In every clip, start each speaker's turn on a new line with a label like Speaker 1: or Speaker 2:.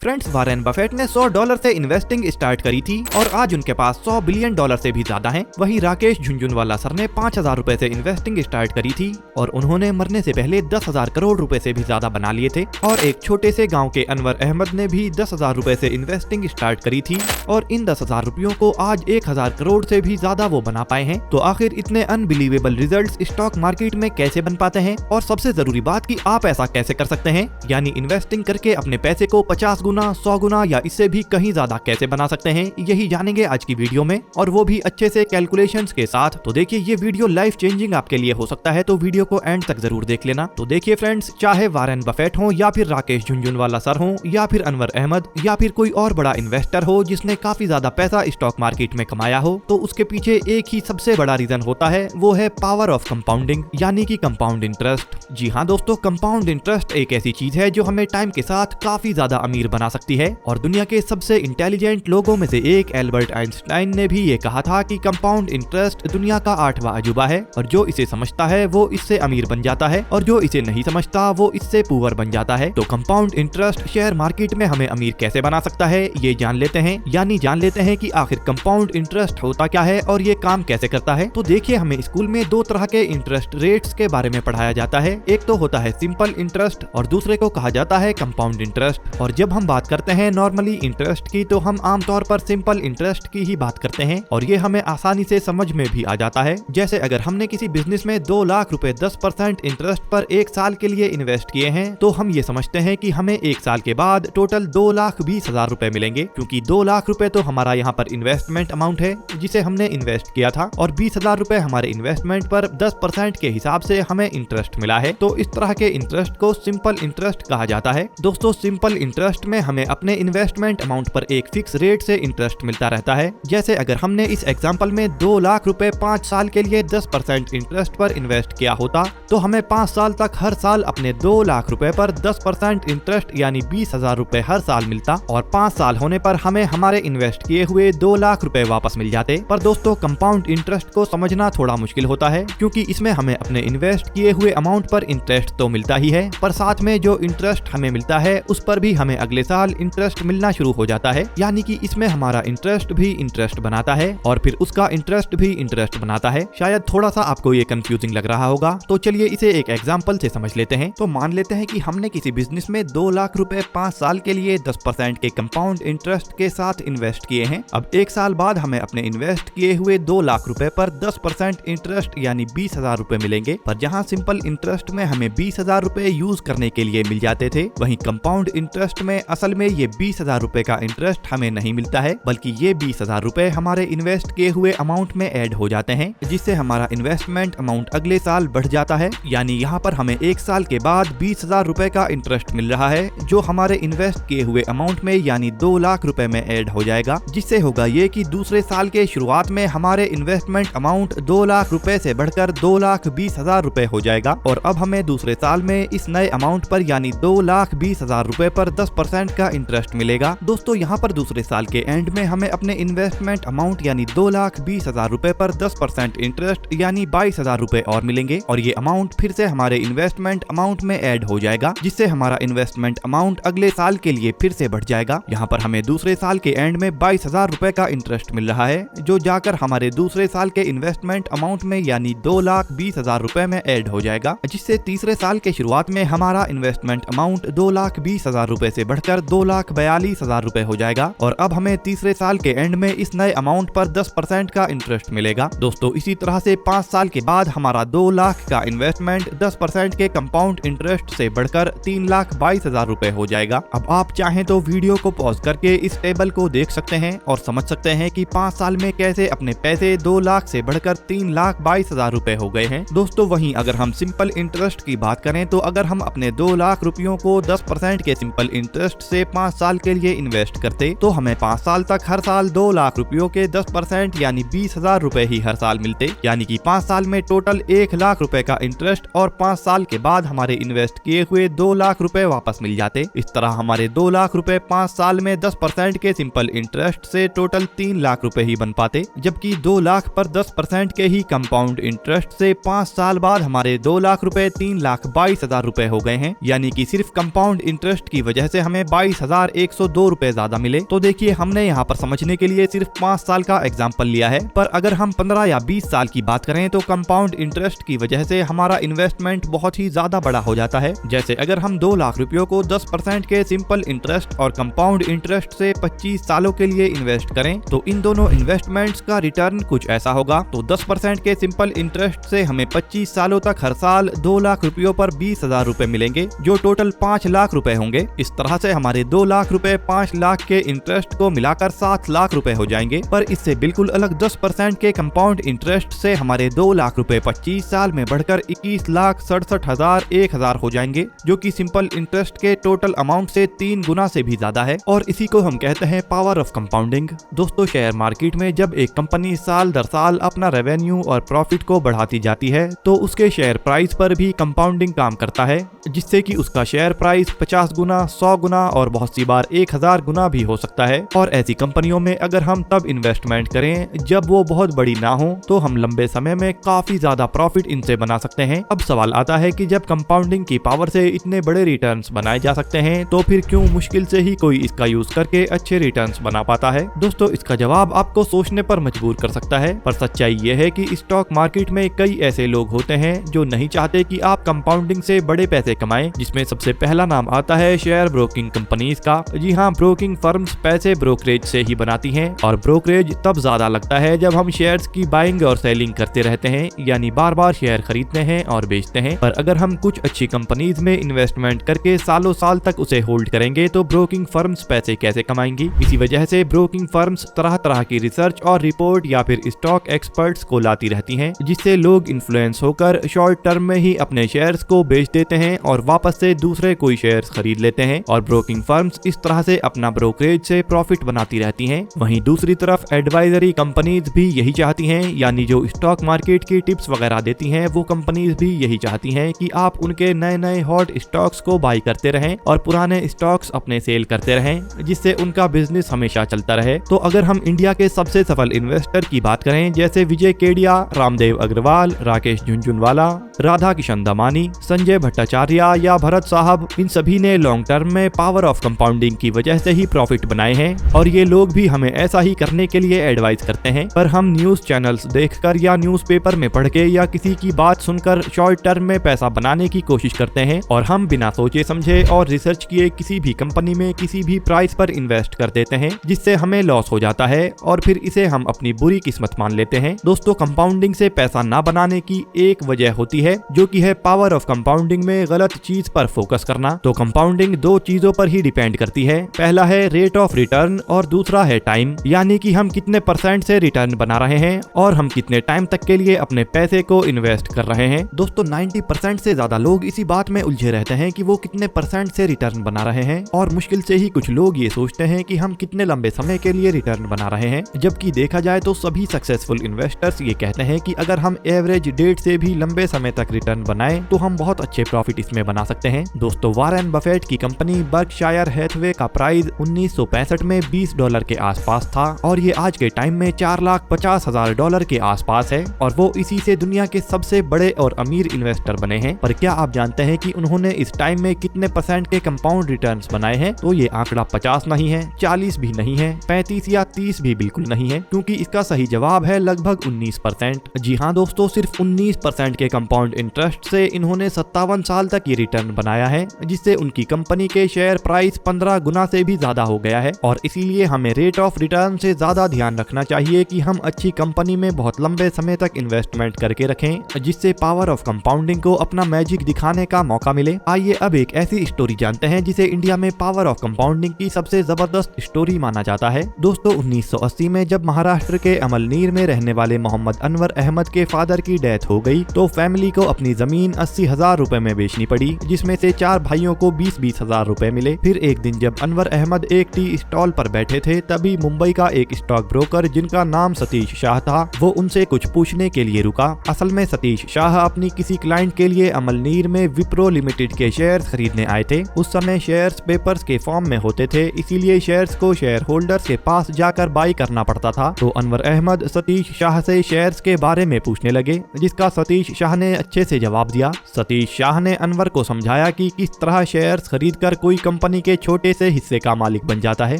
Speaker 1: Friends, Warren Buffett ने $100 से investing start करी थी और आज उनके पास $100 बिलियन से भी ज्यादा हैं। वहीं राकेश झुनझुनवाला सर ने $5000 से इन्वेस्टिंग स्टार्ट करी थी और उन्होंने मरने से पहले 10,000 करोड़ रुपए से भी ज्यादा बना लिए थे। और एक छोटे से गाँव के अनवर अहमद ने भी 10,000 से इन्वेस्टिंग स्टार्ट करी थी और इन 10,000 रुपयों को आज 1,000 करोड़ से भी ज्यादा वो बना पाए हैं। तो आखिर इतने अनबिलीवेबल रिजल्ट्स स्टॉक मार्केट में कैसे बन पाते हैं, और सबसे जरूरी बात कि आप ऐसा कैसे कर सकते हैं, यानी इन्वेस्टिंग करके अपने पैसे को 50 गुना, 100 गुना या इससे भी कहीं ज्यादा कैसे बना सकते हैं, यही जानेंगे आज की वीडियो में, और वो भी अच्छे से कैलकुलेशंस के साथ। तो देखिए, ये वीडियो लाइफ चेंजिंग आपके लिए हो सकता है, तो वीडियो को एंड तक जरूर देख लेना। तो देखिए फ्रेंड्स, चाहे वारेन बफेट हो या फिर राकेश झुनझुनवाला सर हो या फिर अनवर अहमद या फिर कोई और बड़ा इन्वेस्टर हो जिसने काफी ज्यादा पैसा स्टॉक मार्केट में कमाया हो, तो उसके पीछे एक ही सबसे बड़ा रीजन होता है, वो है पावर ऑफ कंपाउंडिंग, यानी कि कंपाउंड इंटरेस्ट। जी हाँ दोस्तों, कंपाउंड इंटरेस्ट एक ऐसी चीज है जो हमें टाइम के साथ काफी ज्यादा अमीर बना सकती है। और दुनिया के सबसे इंटेलिजेंट लोगों में से एक एल्बर्ट आइंस्टाइन ने भी ये कहा था कि कंपाउंड इंटरेस्ट दुनिया का 8वां अजूबा है, और जो इसे समझता है वो इससे अमीर बन जाता है और जो इसे नहीं समझता वो इससे पुअर बन जाता है। तो कंपाउंड इंटरेस्ट शेयर मार्केट में हमें अमीर कैसे बना सकता है, ये जान लेते हैं, यानी जान लेते हैं कि आखिर कंपाउंड इंटरेस्ट होता क्या है और ये काम कैसे करता है। तो देखिए, हमें स्कूल में 2 तरह के इंटरेस्ट रेट्स के बारे में पढ़ाया जाता है। एक तो होता है सिंपल इंटरेस्ट और दूसरे को कहा जाता है कंपाउंड इंटरेस्ट। और जब हम बात करते हैं नॉर्मली इंटरेस्ट की, तो हम आमतौर पर सिंपल इंटरेस्ट की ही बात करते हैं और ये हमें आसानी से समझ में भी आ जाता है। जैसे अगर हमने किसी बिजनेस में 2 लाख रुपए 10% इंटरेस्ट पर 1 साल के लिए इन्वेस्ट किए हैं, तो हम ये समझते हैं कि हमें 1 साल के बाद टोटल 2,20,000 रुपए मिलेंगे, क्योंकि 2 लाख रुपए तो हमारा यहाँ पर इन्वेस्टमेंट अमाउंट है जिसे हमने इन्वेस्ट किया था, और 20,000 रुपए हमारे इन्वेस्टमेंट पर 10% के हिसाब से हमें इंटरेस्ट मिला है। तो इस तरह के इंटरेस्ट को सिंपल इंटरेस्ट कहा जाता है। दोस्तों, सिंपल इंटरेस्ट में हमें अपने इन्वेस्टमेंट अमाउंट पर एक फिक्स रेट से इंटरेस्ट मिलता रहता है। जैसे अगर हमने इस एग्जांपल में 2 लाख रुपए 5 साल के लिए 10% इंटरेस्ट पर इन्वेस्ट किया होता, तो हमें 5 साल तक हर साल अपने 2 लाख रुपए पर 10% इंटरेस्ट यानी 20,000 रुपए हर साल मिलता, और 5 साल होने पर हमें हमारे इन्वेस्ट किए हुए 2 लाख रुपए वापस मिल जाते। पर दोस्तों, कंपाउंड इंटरेस्ट को समझना थोड़ा मुश्किल होता है, क्योंकि इसमें हमें अपने इन्वेस्ट किए हुए अमाउंट पर इंटरेस्ट तो मिलता ही है, पर साथ में जो इंटरेस्ट हमें मिलता है उस पर भी हमें अगले साल इंटरेस्ट मिलना शुरू हो जाता है, यानी कि इसमें हमारा इंटरेस्ट भी इंटरेस्ट बनाता है और फिर उसका इंटरेस्ट भी इंटरेस्ट बनाता है। शायद थोड़ा सा आपको ये कंफ्यूजिंग लग रहा होगा, तो चलिए इसे एक एग्जांपल से समझ लेते हैं। तो मान लेते हैं कि हमने किसी बिजनेस में 2 लाख रुपए 5 साल के लिए 10% के कंपाउंड इंटरेस्ट के साथ इन्वेस्ट किए हैं। अब 1 साल बाद हमें अपने इन्वेस्ट किए हुए 2 लाख रुपए पर 10% इंटरेस्ट यानी 20,000 रुपए मिलेंगे। पर जहाँ सिंपल इंटरेस्ट में हमें 20,000 रुपए यूज करने के लिए मिल जाते थे, वहीं कंपाउंड इंटरेस्ट में असल में ये 20,000 रुपए का इंटरेस्ट हमें नहीं मिलता है, बल्कि ये 20,000 रुपए हमारे इन्वेस्ट किए हुए अमाउंट में ऐड हो जाते हैं, जिससे हमारा इन्वेस्टमेंट अमाउंट अगले साल बढ़ जाता है। यानी यहाँ पर हमें 1 साल के बाद 20,000 रुपए का इंटरेस्ट मिल रहा है, जो हमारे इन्वेस्ट किए हुए अमाउंट में यानी 2 लाख रुपए में ऐड हो जाएगा, जिससे होगा ये कि दूसरे साल के शुरुआत में हमारे इन्वेस्टमेंट अमाउंट 2 लाख रुपए से बढ़कर 2,20,000 रुपए हो जाएगा, और अब हमें दूसरे साल में इस नए अमाउंट पर यानी 2,20,000 रुपए पर 10% का इंटरेस्ट मिलेगा। दोस्तों, यहाँ पर दूसरे साल के एंड में हमें अपने इन्वेस्टमेंट अमाउंट यानी 2,20,000 रुपए पर 10% इंटरेस्ट यानी 22,000 रुपए और मिलेंगे, और ये अमाउंट फिर से हमारे इन्वेस्टमेंट अमाउंट में ऐड हो जाएगा, जिससे हमारा इन्वेस्टमेंट अमाउंट अगले साल के लिए फिर से बढ़ जाएगा। यहाँ पर हमें दूसरे साल के एंड में 22,000 रुपए का इंटरेस्ट मिल रहा है, जो जाकर हमारे दूसरे साल के इन्वेस्टमेंट अमाउंट में यानी 2,20,000 रुपए में ऐड हो जाएगा, जिससे तीसरे साल के शुरुआत में हमारा इन्वेस्टमेंट अमाउंट 2,20,000 रुपए से बढ़कर 2,42,000 रुपए हो जाएगा, और अब हमें तीसरे साल के एंड में इस नए अमाउंट पर 10% का इंटरेस्ट मिलेगा। दोस्तों, इसी तरह से 5 साल के बाद हमारा 2 लाख का इन्वेस्टमेंट 10% के कंपाउंड इंटरेस्ट से बढ़कर 3,22,000 रुपए हो जाएगा। अब आप चाहें तो वीडियो को पॉज करके इस टेबल को देख सकते हैं और समझ सकते हैं कि 5 साल में कैसे अपने पैसे 2 लाख से बढ़कर 3,22,000 रुपए हो गए हैं। दोस्तों, वहीं अगर हम सिंपल इंटरेस्ट की बात करें, तो अगर हम अपने 2 लाख रुपयों को 10% के सिंपल इंटरेस्ट से 5 साल के लिए इन्वेस्ट करते, तो हमें 5 साल तक हर साल 2 लाख रुपयों के 10% यानी 20,000 रुपए ही हर साल मिलते, यानी कि 5 साल में टोटल 1 लाख रुपए का इंटरेस्ट, और 5 साल के बाद हमारे इन्वेस्ट किए हुए 2 लाख रुपए वापस मिल जाते। इस तरह हमारे 2 लाख रुपए 5 साल में 10% के सिंपल इंटरेस्ट से टोटल 3 लाख रुपए ही बन पाते, जबकि 2 लाख पर 10% के ही कंपाउंड इंटरेस्ट से 5 साल बाद हमारे 2 लाख रुपए 3,22,000 रुपए हो गए हैं, यानी कि सिर्फ कंपाउंड इंटरेस्ट की वजह से हमें 22,102 रुपए ज्यादा मिले। तो देखिए हमने यहाँ पर समझने के लिए सिर्फ 5 साल का एग्जाम्पल लिया है, पर अगर हम 15 या 20 साल की बात करें तो कंपाउंड इंटरेस्ट की वजह से हमारा इन्वेस्टमेंट बहुत ही ज्यादा बड़ा हो जाता है। जैसे अगर हम 2 लाख रुपयों को 10% के सिंपल इंटरेस्ट और कंपाउंड इंटरेस्ट से 25 सालों के लिए इन्वेस्ट करें तो इन दोनों इन्वेस्टमेंट्स का रिटर्न कुछ ऐसा होगा। तो 10% के सिंपल इंटरेस्ट से हमें 25 सालों तक हर साल 2 लाख रुपयों पर 20,000 रुपए मिलेंगे, जो टोटल 5 लाख रुपए होंगे। इस तरह से हमारे 2 लाख रुपए 5 लाख के इंटरेस्ट को मिलाकर 7 लाख रुपए हो जाएंगे। पर इससे बिल्कुल अलग 10% के कंपाउंड इंटरेस्ट से हमारे 2 लाख रुपए 25 साल में बढ़कर 21,67,000 हो जाएंगे, जो कि सिंपल इंटरेस्ट के टोटल अमाउंट से 3 गुना से भी ज्यादा है। और इसी को हम कहते हैं पावर ऑफ कंपाउंडिंग। दोस्तों शेयर मार्केट में जब एक कंपनी साल दर साल अपना रेवेन्यू और प्रॉफिट को बढ़ाती जाती है तो उसके शेयर प्राइस पर भी कंपाउंडिंग काम करता है, जिससे कि उसका शेयर प्राइस 50 गुना, 100 गुना और बहुत सी बार 1000 गुना भी हो सकता है। और ऐसी कंपनियों में अगर हम तब इन्वेस्टमेंट करें जब वो बहुत बड़ी ना हो तो हम लंबे समय में काफी ज्यादा प्रॉफिट इनसे बना सकते हैं। अब सवाल आता है कि जब कंपाउंडिंग की पावर से इतने बड़े रिटर्न्स बनाए जा सकते हैं तो फिर क्यों मुश्किल से ही कोई इसका यूज करके अच्छे रिटर्न्स बना पाता है। दोस्तों इसका जवाब आपको सोचने पर मजबूर कर सकता है, पर सच्चाई ये है कि स्टॉक मार्केट में कई ऐसे लोग होते हैं जो नहीं चाहते कि आप कंपाउंडिंग से बड़े पैसे कमाएं, जिसमें सबसे पहला नाम आता है शेयर ब्रोकिंग कंपनीज का। जी हाँ, ब्रोकिंग फर्म्स पैसे ब्रोकरेज से ही बनाती हैं और ब्रोकरेज तब ज्यादा लगता है जब हम शेयर्स की बाइंग और सेलिंग करते रहते हैं, यानी बार बार शेयर खरीदते हैं और बेचते हैं। पर अगर हम कुछ अच्छी कंपनीज में इन्वेस्टमेंट करके सालों साल तक उसे होल्ड करेंगे तो ब्रोकिंग फर्म्स पैसे कैसे कमाएंगी। इसी वजह से ब्रोकिंग फर्म्स तरह तरह की रिसर्च और रिपोर्ट या फिर स्टॉक एक्सपर्ट्स को लाती रहती हैं, जिससे लोग इन्फ्लुएंस होकर शॉर्ट टर्म में ही अपने शेयर्स को बेच देते हैं और वापस से दूसरे कोई शेयर्स खरीद लेते हैं और ब्रोकिंग फर्म्स इस तरह से अपना ब्रोकरेज से प्रॉफिट बनाती रहती हैं। वहीं दूसरी तरफ एडवाइजरी कंपनीज भी यही चाहती हैं, यानी जो स्टॉक मार्केट की टिप्स वगैरह देती हैं वो कंपनीज भी यही चाहती हैं कि आप उनके नए नए हॉट स्टॉक्स को बाई करते रहें और पुराने स्टॉक्स अपने सेल करते रहें, जिससे उनका बिजनेस हमेशा चलता रहे। तो अगर हम इंडिया के सबसे सफल इन्वेस्टर की बात करें जैसे विजय केडिया, रामदेव अग्रवाल, राकेश झुनझुनवाला, राधा किशन दमानी, संजय भट्टाचार्य या भरत साहब, इन सभी ने लॉन्ग टर्म में पावर ऑफ कंपाउंडिंग की वजह से ही प्रॉफिट बनाए हैं और ये लोग भी हमें ऐसा ही करने के लिए एडवाइस करते हैं। पर हम न्यूज चैनल्स देखकर या न्यूज़पेपर में पढ़ के या किसी की बात सुनकर शॉर्ट टर्म में पैसा बनाने की कोशिश करते हैं और हम बिना सोचे समझे और रिसर्च किए किसी भी कंपनी में किसी भी प्राइस पर इन्वेस्ट कर देते हैं, जिससे हमें लॉस हो जाता है और फिर इसे हम अपनी बुरी किस्मत मान लेते हैं। दोस्तों कंपाउंडिंग से पैसा ना बनाने की एक वजह होती है जो कि है पावर ऑफ कंपाउंडिंग में गलत चीज पर फोकस करना। तो कंपाउंडिंग 2 चीजों पर ही डिपेंड करती है, पहला है रेट ऑफ रिटर्न और दूसरा है टाइम, यानी कि हम कितने % से रिटर्न बना रहे हैं और हम कितने टाइम तक के लिए अपने पैसे को इन्वेस्ट कर रहे हैं। दोस्तों 90% से ज्यादा लोग इसी बात में उलझे रहते हैं कि वो कितने % से रिटर्न बना रहे हैं और मुश्किल से ही कुछ लोग ये सोचते हैं कि हम कितने लंबे समय के लिए रिटर्न बना रहे हैं, जबकि देखा जाए तो सभी सक्सेसफुल इन्वेस्टर्स ये कहते हैं कि अगर हम एवरेज डेट से भी लंबे समय तक रिटर्न बनाएं तो हम बहुत अच्छे प्रॉफिट इसमें बना सकते हैं। दोस्तों वारेन बफेट की कंपनी बर्कशायर हैथवे का प्राइस 1965 में $20 के आसपास था और ये आज के टाइम में $4,50,000 के आसपास है और वो इसी से दुनिया के सबसे बड़े और अमीर इन्वेस्टर बने हैं। पर क्या आप जानते हैं कि उन्होंने इस टाइम में कितने % के कंपाउंड रिटर्न्स बनाए हैं? तो ये आंकड़ा 50 नहीं है, 40 भी नहीं है, 35 या 30 भी बिल्कुल नहीं है, क्योंकि इसका सही जवाब है लगभग 19%। जी हाँ दोस्तों, सिर्फ 19% के कंपाउंड इंटरेस्ट से इन्होंने 57 साल तक ये रिटर्न बनाया है, जिससे उनकी कंपनी के शेयर प्राइस 15 गुना से भी ज्यादा हो गया है। और इसीलिए हमें रेट ऑफ रिटर्न से ज्यादा ध्यान रखना चाहिए कि हम अच्छी कंपनी में बहुत लंबे समय तक इन्वेस्टमेंट करके रखें, जिससे पावर ऑफ कंपाउंडिंग को अपना मैजिक दिखाने का मौका मिले। आइए अब एक ऐसी स्टोरी जानते हैं जिसे इंडिया में पावर ऑफ कंपाउंडिंग की सबसे जबरदस्त स्टोरी माना जाता है। दोस्तों 1980 में जब महाराष्ट्र के अमलनीर में रहने वाले मोहम्मद अनवर अहमद के फादर की डेथ हो गई तो फैमिली को अपनी जमीन 80,000 रुपए में बेचनी पड़ी, जिसमें से 4 भाइयों को 20-20 हजार रुपए मिले। फिर एक दिन जब अनवर अहमद एक टी स्टॉल पर बैठे थे तभी मुंबई का एक स्टॉक ब्रोकर जिनका नाम सतीश शाह था वो उनसे कुछ पूछने के लिए रुका। असल में सतीश शाह अपनी किसी क्लाइंट के लिए अमलनीर में विप्रो लिमिटेड के शेयर्स खरीदने आए थे। उस समय शेयर्स पेपर्स के फॉर्म में होते थे, इसीलिए शेयर्स को शेयर होल्डर्स के पास जाकर बाई करना पड़ता था। तो अनवर अहमद सतीश शाह से शेयर्स के बारे में पूछने लगे, जिसका सतीश शाह ने अच्छे से जवाब दिया। सतीश शाह ने अनवर को समझाया कि किस तरह शेयर्स खरीदकर कोई कंपनी के छोटे से हिस्से का मालिक बन जाता है।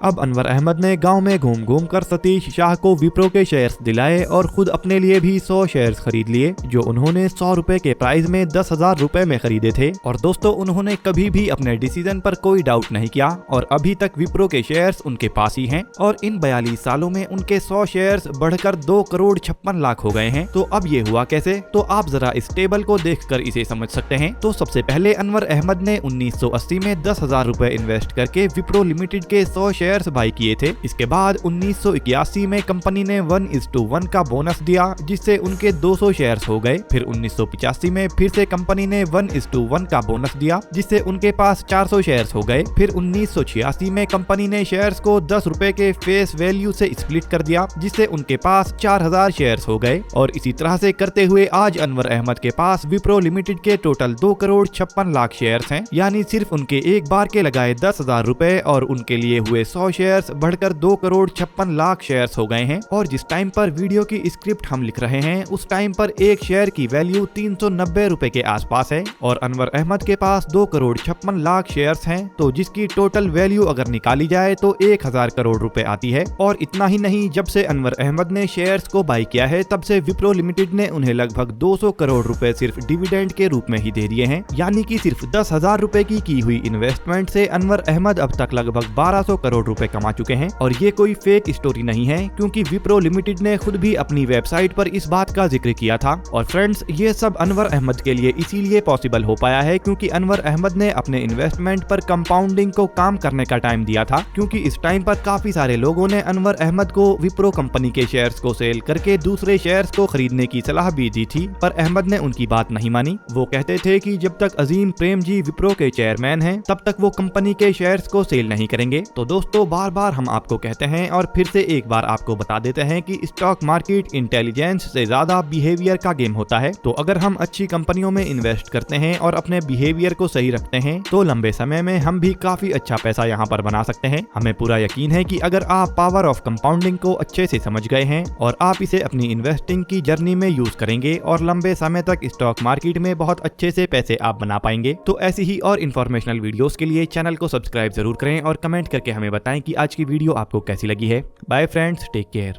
Speaker 1: अब अनवर अहमद ने गांव में घूम घूम कर सतीश शाह को विप्रो के शेयर्स दिलाए और खुद अपने लिए भी 100 शेयर्स खरीद लिए, जो उन्होंने 100 रुपए के प्राइस में 10,000 रुपए में खरीदे थे। और दोस्तों, उन्होंने कभी भी अपने डिसीजन पर कोई डाउट नहीं किया और अभी तक विप्रो के शेयर्स उनके पास ही हैं और इन 42 सालों में उनके 100 शेयर्स बढ़कर 2,56,00,000 हो गए हैं। तो अब ये हुआ कैसे? तो आप जरा इस टेबल को देखकर इसे समझ सकते हैं। तो सबसे पहले अनवर अहमद ने 1980 में 10,000 रुपए इन्वेस्ट करके विप्रो लिमिटेड के 100 शेयर्स बाय किए थे। इसके बाद 1981 में कंपनी ने 1:1 का बोनस दिया, जिससे उनके 200 शेयर्स हो गए। फिर 1985 में फिर से कंपनी ने 1:1 का बोनस दिया, जिससे उनके पास 400 शेयर्स हो गए। फिर 1986 में कंपनी ने शेयर्स को 10 रुपए के फेस वैल्यू से स्प्लिट कर दिया, जिससे उनके पास 4,000 शेयर्स हो गए। और इसी तरह से करते हुए आज अनवर अहमद के पास विप्रो लिमिटेड के टोटल 2,56,00,000 शेयर्स हैं। यानी सिर्फ उनके एक बार के लगाए 10,000 रुपए और उनके लिए हुए 100 शेयर्स बढ़कर 2,56,00,000 शेयर्स हो गए हैं। और जिस टाइम पर वीडियो की स्क्रिप्ट हम लिख रहे हैं, उस टाइम पर एक शेयर की वैल्यू 390 रुपए के आसपास है और अनवर अहमद के पास 2,56,00,000 शेयर्स हैं। तो जिसकी टोटल वैल्यू अगर निकाली जाए तो 1,000 करोड़ रुपए आती है। और इतना ही नहीं, जब से अनवर अहमद ने शेयर्स को बाय किया है, तब से विप्रो लिमिटेड ने उन्हें लगभग 200 करोड़ रुपए सिर्फ डिविडेंड के रूप में ही दे दिए हैं। यानी कि सिर्फ 10,000 रुपए की हुई इन्वेस्टमेंट से अनवर अहमद अब तक लगभग 1,200 करोड़ रुपए कमा चुके हैं। और ये कोई फेक स्टोरी नहीं है, क्योंकि विप्रो लिमिटेड ने खुद भी अपनी वेबसाइट पर इस बात का जिक्र किया था। और फ्रेंड्स, ये सब अनवर अहमद के लिए इसीलिए पॉसिबल हो पाया है क्योंकि अनवर अहमद ने अपने इन्वेस्टमेंट पर कंपाउंडिंग को काम करने का टाइम दिया था। क्योंकि इस टाइम पर काफी सारे लोगों ने अनवर अहमद को विप्रो कंपनी के शेयर्स को सेल करके दूसरे शेयर्स को खरीदने की सलाह भी दी थी, पर अहमद ने उनकी बात नहीं मानी। वो कहते थे कि जब तक अजीम प्रेमजी विप्रो के चेयरमैन हैं, तब तक वो कंपनी के शेयर्स को सेल नहीं करेंगे। तो दोस्तों, बार बार हम आपको कहते हैं और फिर से एक बार आपको बता देते हैं कि स्टॉक मार्केट इंटेलिजेंस से ज्यादा बिहेवियर का गेम होता है। तो अगर हम अच्छी कंपनियों में इन्वेस्ट करते हैं और अपने बिहेवियर को सही रखते हैं, तो लंबे समय में हम भी काफी अच्छा पैसा यहाँ पर बना सकते हैं। हमें पूरा यकीन है कि अगर आप पावर ऑफ कंपाउंडिंग को अच्छे से समझ गए हैं और आप इसे अपनी इन्वेस्टिंग की जर्नी में यूज करेंगे और लंबे समय तक स्टॉक मार्केट में बहुत अच्छे से पैसे आप बना पाएंगे। तो ऐसी ही और इन्फॉर्मेशनल वीडियोस के लिए चैनल को सब्सक्राइब जरूर करें और कमेंट करके हमें बताएं कि आज की वीडियो आपको कैसी लगी है। Bye friends, take care.